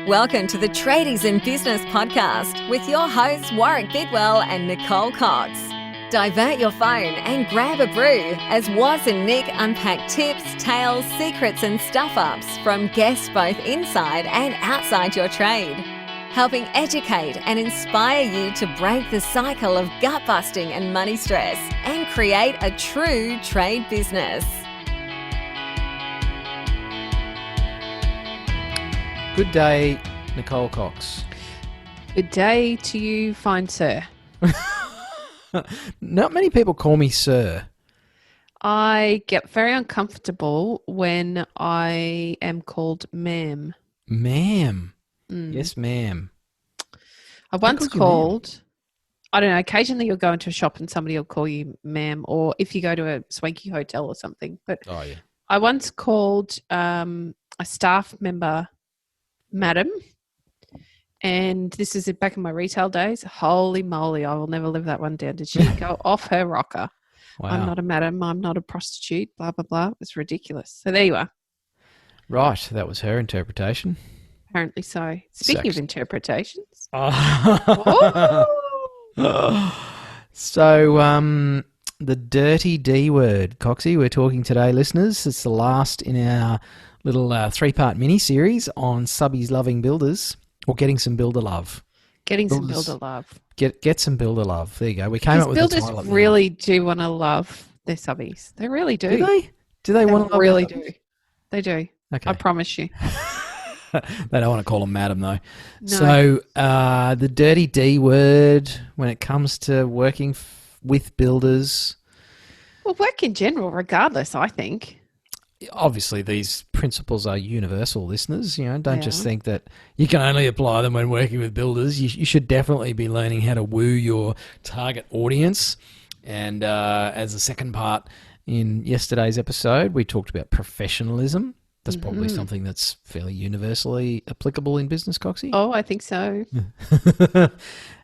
Welcome to the Tradies in Business podcast with your hosts Warwick Bidwell and Nicole Cox. Divert your phone and grab a brew as Waz and Nick unpack tips, tales, secrets and stuff-ups from guests both inside and outside your trade, helping educate and inspire you to break the cycle of gut-busting and money stress and create a true trade business. Good day, Nicole Cox. Good day to you, fine sir. Not many people call me sir. I get very uncomfortable when I am called ma'am. Ma'am. Yes, ma'am. I once called, I don't know, occasionally you'll go into a shop and somebody will call you ma'am, or if you go to a swanky hotel or something. But I once called a staff member madam, and this is back in my retail days. Holy moly, I will never live that one down. Did she go off her rocker? Wow. I'm not a madam, I'm not a prostitute, blah, blah, blah. It was ridiculous. So there you are. Right, that was her interpretation. Apparently so. Speaking of interpretations. So, the dirty D word, Coxie, we're talking today, listeners. It's the last in our little three-part mini-series on Subby's loving builders, or getting some builder love. Getting some builder love. Get some builder love. There you go. We came up with the title. Builders really do want to love their subbies. They really do. Do they? Do they want to love really them? do. They do. Okay. I promise you. They don't want to call them madam, though. No. So the dirty D word when it comes to working with builders. Well, work in general, regardless, I think. Obviously, these principles are universal, listeners. You know, don't just think that you can only apply them when working with builders. You should definitely be learning how to woo your target audience. And as a second part in yesterday's episode, we talked about professionalism. That's probably something that's fairly universally applicable in business, Coxie. Oh, I think so.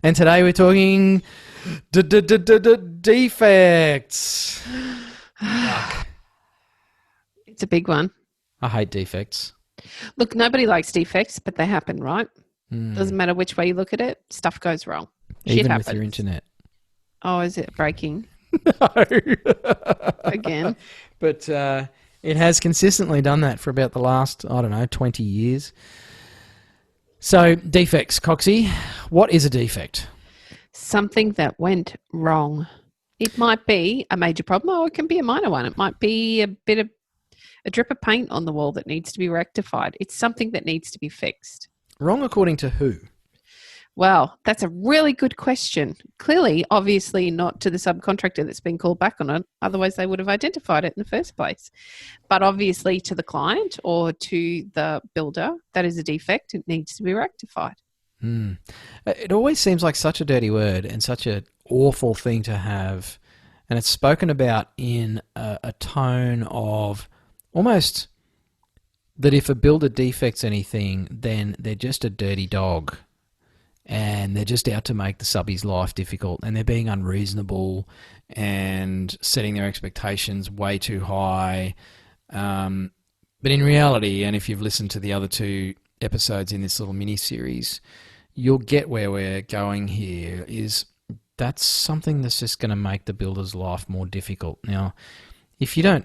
And today we're talking defects. It's a big one. I hate defects. Look, nobody likes defects, but they happen, right? Doesn't matter which way you look at it, stuff goes wrong. Shit Even happens. with your internet. Oh, is it breaking? No. Again. But it has consistently done that for about the last, 20 years. So, defects, Coxie. What is a defect? Something that went wrong. It might be a major problem, or it can be a minor one. It might be a drip of paint on the wall that needs to be rectified. It's something that needs to be fixed. Wrong according to who? Well, that's a really good question. Clearly, obviously not to the subcontractor that's been called back on it. Otherwise, they would have identified it in the first place. But obviously to the client or to the builder, that is a defect. It needs to be rectified. It always seems like such a dirty word and such an awful thing to have. And it's spoken about in a tone of almost that if a builder defects anything, then they're just a dirty dog. And they're just out to make the subby's life difficult, and they're being unreasonable and setting their expectations way too high. But in reality, and if you've listened to the other two episodes in this little mini-series, you'll get where we're going here, is that's something that's just going to make the builder's life more difficult. Now, if you don't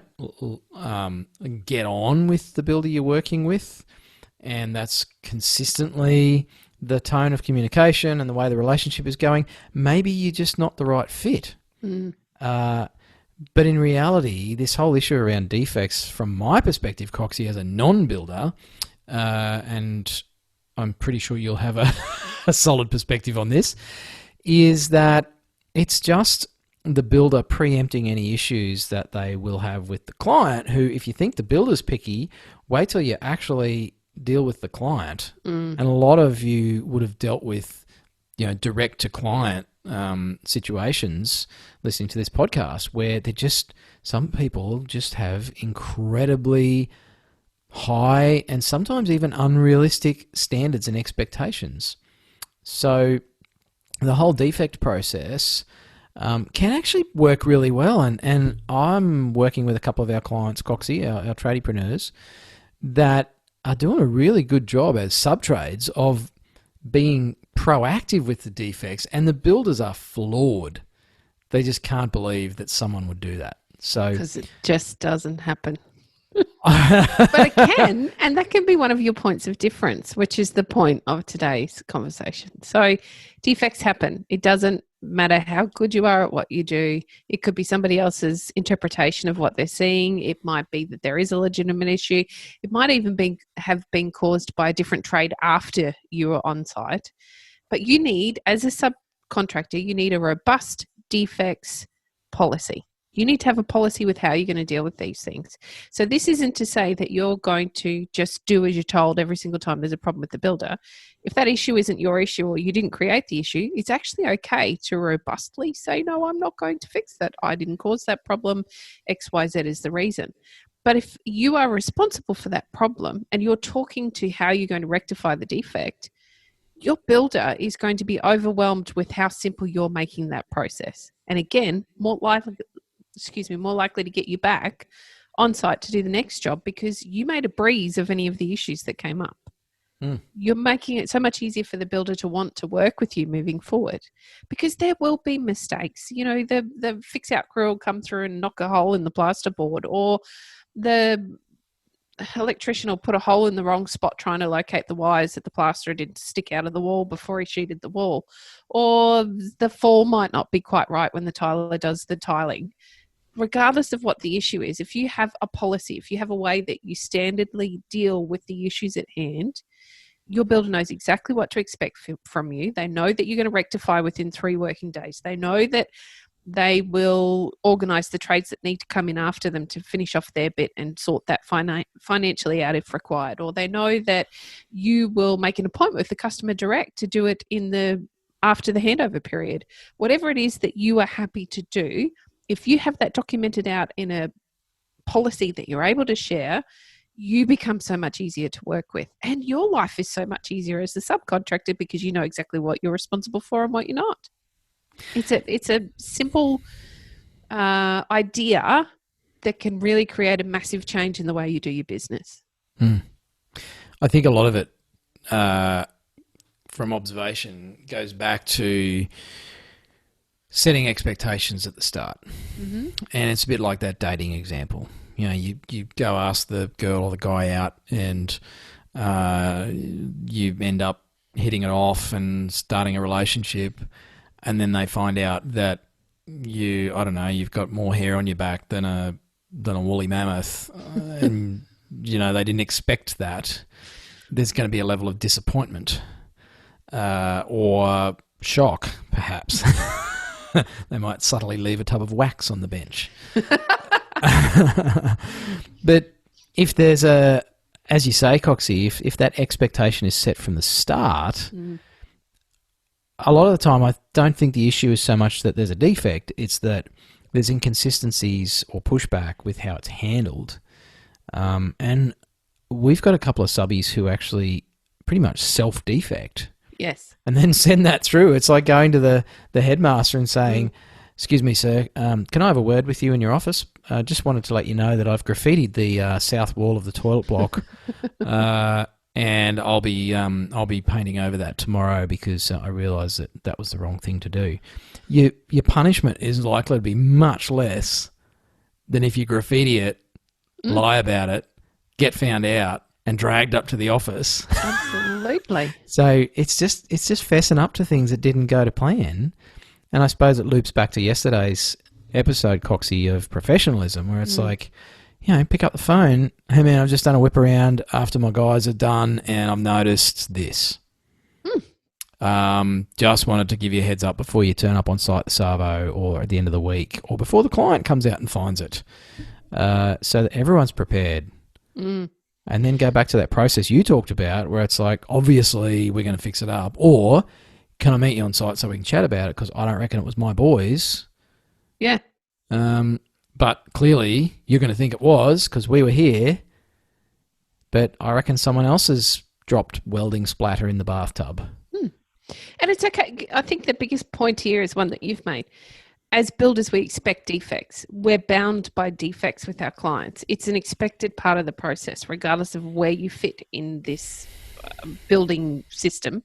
get on with the builder you're working with, and that's consistently the tone of communication and the way the relationship is going, maybe you're just not the right fit. But in reality, this whole issue around defects, from my perspective, Coxie, as a non-builder, and I'm pretty sure you'll have a solid perspective on this, is that it's just the builder preempting any issues that they will have with the client, who, if you think the builder's picky, wait till you actually deal with the client. And a lot of you would have dealt with, direct to client situations listening to this podcast, where some people just have incredibly high and sometimes even unrealistic standards and expectations. So the whole defect process can actually work really well. And I'm working with a couple of our clients, Coxie, our tradiepreneurs, that are doing a really good job as subtrades of being proactive with the defects, and the builders are floored. They just can't believe that someone would do that. So because it just doesn't happen. But it can, and that can be one of your points of difference, which is the point of today's conversation. So defects happen. It doesn't matter how good you are at what you do. It could be somebody else's interpretation of what they're seeing. It might be that there is a legitimate issue. It might even have been caused by a different trade after you were on site. But you need, as a subcontractor, you need a robust defects policy. You need to have a policy with how you're going to deal with these things. So this isn't to say that you're going to just do as you're told every single time there's a problem with the builder. If that issue isn't your issue or you didn't create the issue, it's actually okay to robustly say, no, I'm not going to fix that. I didn't cause that problem. XYZ is the reason. But if you are responsible for that problem and you're talking to how you're going to rectify the defect, your builder is going to be overwhelmed with how simple you're making that process. And again, more likely to get you back on site to do the next job because you made a breeze of any of the issues that came up. You're making it so much easier for the builder to want to work with you moving forward because there will be mistakes. You know, the fix out crew will come through and knock a hole in the plasterboard, or the electrician will put a hole in the wrong spot trying to locate the wires that the plasterer did stick out of the wall before he sheeted the wall, or the fall might not be quite right when the tiler does the tiling. Regardless of what the issue is, if you have a policy, if you have a way that you standardly deal with the issues at hand, your builder knows exactly what to expect from you. They know that you're going to rectify within 3 working days. They know that they will organise the trades that need to come in after them to finish off their bit and sort that financially out if required. Or they know that you will make an appointment with the customer direct to do it after the handover period. Whatever it is that you are happy to do, if you have that documented out in a policy that you're able to share, you become so much easier to work with. And your life is so much easier as a subcontractor because you know exactly what you're responsible for and what you're not. It's a simple idea that can really create a massive change in the way you do your business. I think a lot of it, from observation, goes back to setting expectations at the start. Mm-hmm. And it's a bit like that dating example. You know, you go ask the girl or the guy out and you end up hitting it off and starting a relationship, and then they find out that you've got more hair on your back than a woolly mammoth, and they didn't expect that. There's going to be a level of disappointment or shock, perhaps. They might subtly leave a tub of wax on the bench. But if there's as you say, Coxie, if that expectation is set from the start, a lot of the time I don't think the issue is so much that there's a defect, it's that there's inconsistencies or pushback with how it's handled. And we've got a couple of subbies who actually pretty much self-defect. Yes. And then send that through. It's like going to the headmaster and saying, "Excuse me, sir, can I have a word with you in your office? I just wanted to let you know that I've graffitied the south wall of the toilet block, and I'll be painting over that tomorrow because I realise that was the wrong thing to do." Your punishment is likely to be much less than if you graffiti it, lie about it, get found out, and dragged up to the office. Absolutely. So it's just fessing up to things that didn't go to plan. And I suppose it loops back to yesterday's episode, Coxie, of professionalism, where it's like, pick up the phone. Hey, man, I've just done a whip around after my guys are done and I've noticed this. Just wanted to give you a heads up before you turn up on site the Savo or at the end of the week or before the client comes out and finds it, so that everyone's prepared. And then go back to that process you talked about where it's like, obviously we're going to fix it up, or can I meet you on site so we can chat about it because I don't reckon it was my boys. Yeah. But clearly you're going to think it was because we were here, but I reckon someone else has dropped welding splatter in the bathtub. And it's okay. I think the biggest point here is one that you've made. as builders, we expect defects. We're bound by defects with our clients. It's an expected part of the process, regardless of where you fit in this building system.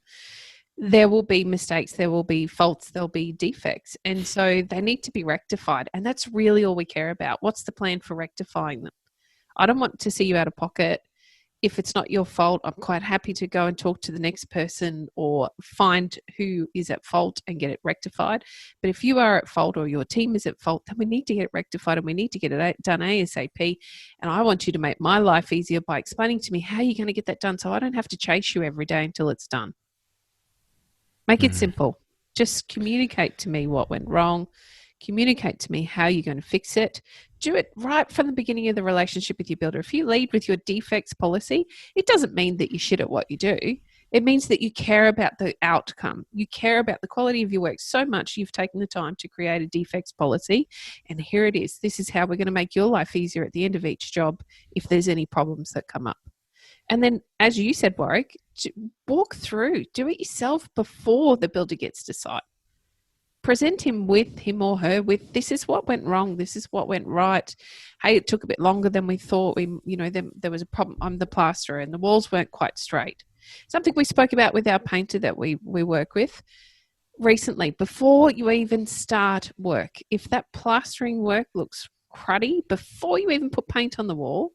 There will be mistakes, there will be faults, there'll be defects. And so they need to be rectified. And that's really all we care about. What's the plan for rectifying them? I don't want to see you out of pocket. If it's not your fault, I'm quite happy to go and talk to the next person or find who is at fault and get it rectified. But if you are at fault or your team is at fault, then we need to get it rectified and we need to get it done ASAP. And I want you to make my life easier by explaining to me how you're going to get that done so I don't have to chase you every day until it's done. Make it simple. Just communicate to me what went wrong. Communicate to me how you're going to fix it. Do it right from the beginning of the relationship with your builder. If you lead with your defects policy, it doesn't mean that you're shit at what you do. It means that you care about the outcome. You care about the quality of your work so much you've taken the time to create a defects policy. And here it is. This is how we're going to make your life easier at the end of each job if there's any problems that come up. And then, as you said, Warwick, walk through. Do it yourself before the builder gets to site. Present him or her with, this is what went wrong, this is what went right. Hey, it took a bit longer than we thought. There was a problem on the plaster and the walls weren't quite straight. Something we spoke about with our painter that we work with recently. Before you even start work, if that plastering work looks cruddy, before you even put paint on the wall,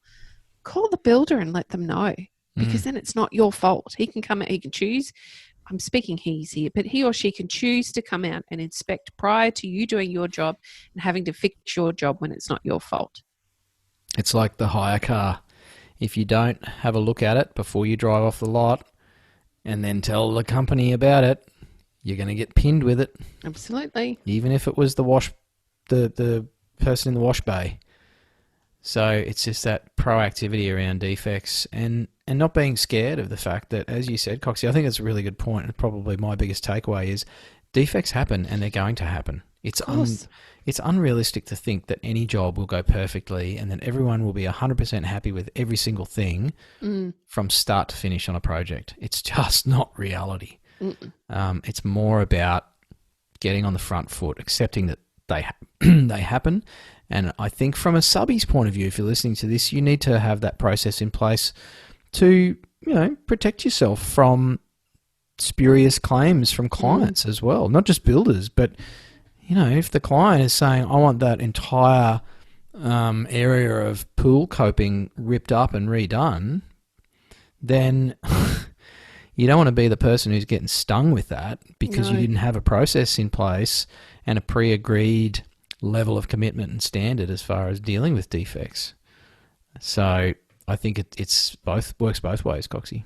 call the builder and let them know, because then it's not your fault. He can come out, he can choose. I'm speaking he's here, but he or she can choose to come out and inspect prior to you doing your job and having to fix your job when it's not your fault. It's like the hire car. If you don't have a look at it before you drive off the lot and then tell the company about it, you're going to get pinned with it. Absolutely. Even if it was the person in the wash bay. So it's just that proactivity around defects and not being scared of the fact that, as you said, Coxie, I think it's a really good point, and probably my biggest takeaway is defects happen and they're going to happen. It's unrealistic to think that any job will go perfectly and that everyone will be 100% happy with every single thing from start to finish on a project. It's just not reality. It's more about getting on the front foot, accepting that they happen. And I think from a subby's point of view, if you're listening to this, you need to have that process in place to, protect yourself from spurious claims from clients as well. Not just builders, but, if the client is saying, I want that entire area of pool coping ripped up and redone, then you don't want to be the person who's getting stung with that because you didn't have a process in place and a pre-agreed level of commitment and standard as far as dealing with defects. So I think it's works both ways, Coxie.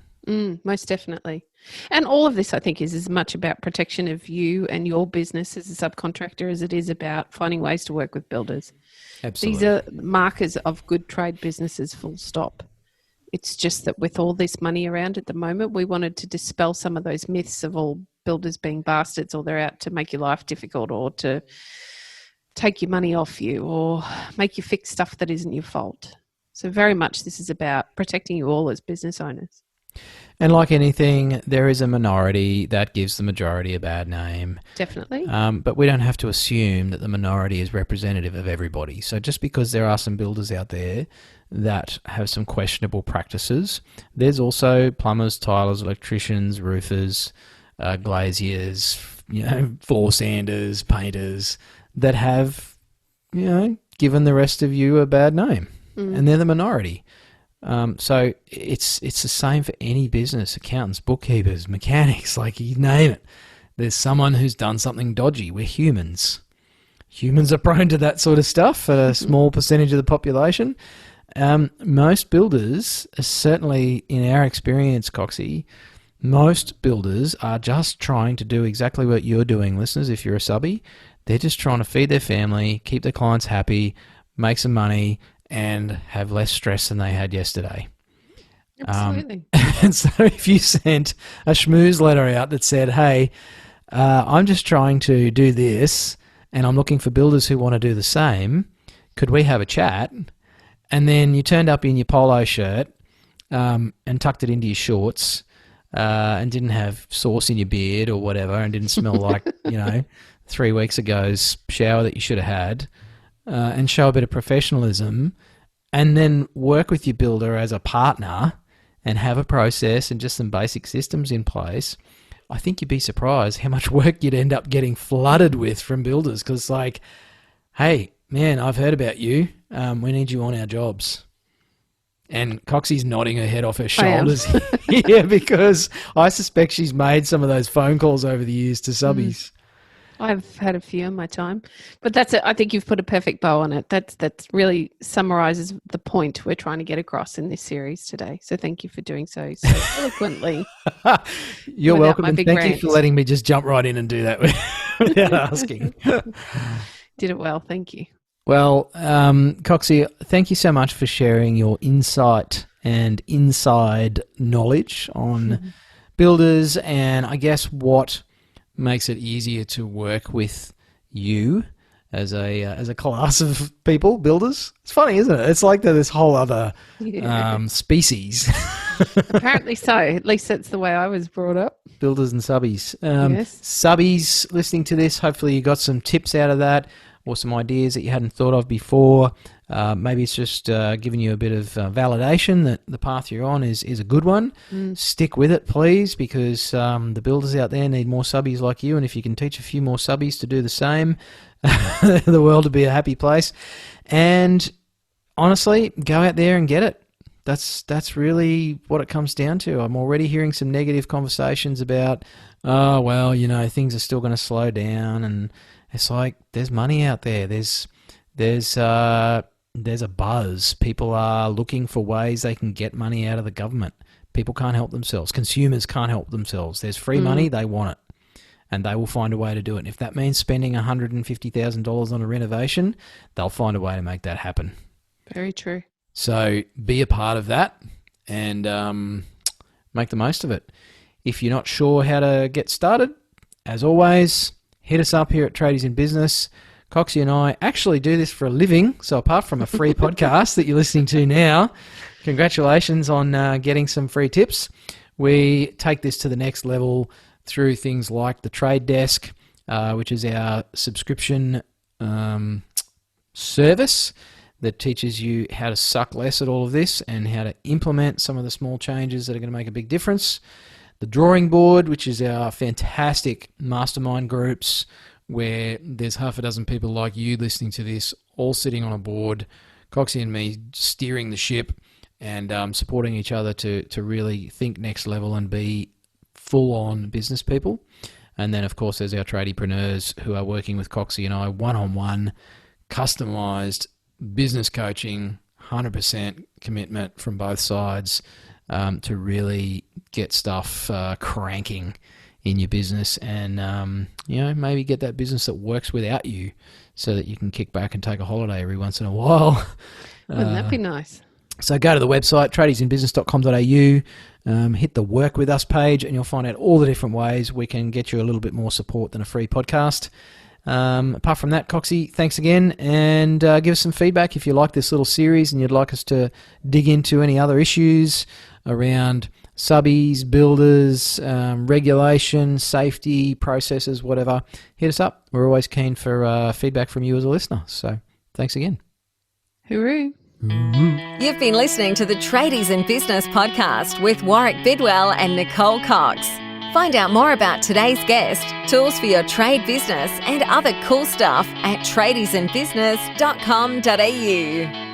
Most definitely. And all of this, I think, is as much about protection of you and your business as a subcontractor as it is about finding ways to work with builders. Absolutely. These are markers of good trade businesses, full stop. It's just that with all this money around at the moment, we wanted to dispel some of those myths of all builders being bastards, or they're out to make your life difficult or to take your money off you or make you fix stuff that isn't your fault. So very much this is about protecting you all as business owners. And like anything, there is a minority that gives the majority a bad name. Definitely. But we don't have to assume that the minority is representative of everybody. So just because there are some builders out there that have some questionable practices, there's also plumbers, tilers, electricians, roofers, glaziers, floor sanders, painters that have, given the rest of you a bad name. And they're the minority. So it's the same for any business, accountants, bookkeepers, mechanics, like you name it. There's someone who's done something dodgy. We're humans. Humans are prone to that sort of stuff, a small percentage of the population. Most builders, certainly in our experience, Coxie, most builders are just trying to do exactly what you're doing, listeners, if you're a subby. They're just trying to feed their family, keep their clients happy, make some money, and have less stress than they had yesterday. Absolutely. And so if you sent a schmooze letter out that said, hey, I'm just trying to do this and I'm looking for builders who want to do the same, could we have a chat? And then you turned up in your polo shirt and tucked it into your shorts and didn't have sauce in your beard or whatever and didn't smell like, 3 weeks ago's shower that you should have had, and show a bit of professionalism, and then work with your builder as a partner and have a process and just some basic systems in place, I think you'd be surprised how much work you'd end up getting flooded with from builders. Because like, hey, man, I've heard about you. We need you on our jobs. And Coxie's nodding her head off her shoulders here because I suspect she's made some of those phone calls over the years to subbies. I've had a few in my time, but that's it. I think you've put a perfect bow on it. That's really summarizes the point we're trying to get across in this series today. So thank you for doing so eloquently. You're welcome, and thank you for letting me just jump right in and do that without asking. Did it well. Thank you. Well, Coxie, thank you so much for sharing your insight and inside knowledge on builders, and I guess what makes it easier to work with you as a class of people, builders. It's funny, isn't it? It's like this whole other species. Apparently so. At least that's the way I was brought up. Builders and subbies. Yes. Subbies listening to this, hopefully you got some tips out of that or some ideas that you hadn't thought of before. Maybe it's just giving you a bit of validation that the path you're on is a good one. Stick with it, please, because the builders out there need more subbies like you, and if you can teach a few more subbies to do the same, the world will be a happy place. And honestly, go out there and get it. That's really what it comes down to. I'm already hearing some negative conversations about, oh, well, things are still going to slow down, and it's like there's money out there. There's a buzz. People are looking for ways they can get money out of the government. People can't help themselves. Consumers can't help themselves. There's free money. They want it, and they will find a way to do it. And if that means spending $150,000 on a renovation, they'll find a way to make that happen. Very true. So be a part of that and make the most of it. If you're not sure how to get started, as always, hit us up here at Tradies in Business. Coxie and I actually do this for a living, so apart from a free podcast that you're listening to now, congratulations on getting some free tips. We take this to the next level through things like the Trade Desk, which is our subscription service that teaches you how to suck less at all of this and how to implement some of the small changes that are going to make a big difference. The Drawing Board, which is our fantastic mastermind groups where there's half a dozen people like you listening to this, all sitting on a board, Coxie and me steering the ship and supporting each other to really think next level and be full-on business people. And then, of course, there's our tradiepreneurs who are working with Coxie and I one-on-one, customised business coaching, 100% commitment from both sides to really get stuff cranking in your business and, maybe get that business that works without you so that you can kick back and take a holiday every once in a while. Wouldn't that be nice? So go to the website, tradiesinbusiness.com.au, hit the Work With Us page, and you'll find out all the different ways we can get you a little bit more support than a free podcast. Apart from that, Coxie, thanks again, and give us some feedback if you like this little series and you'd like us to dig into any other issues around subbies, builders, regulation, safety, processes, whatever. Hit us up. We're always keen for feedback from you as a listener. So thanks again. Hooroo. You've been listening to the Tradies in Business podcast with Warwick Bidwell and Nicole Cox. Find out more about today's guest, tools for your trade business, and other cool stuff at tradiesinbusiness.com.au.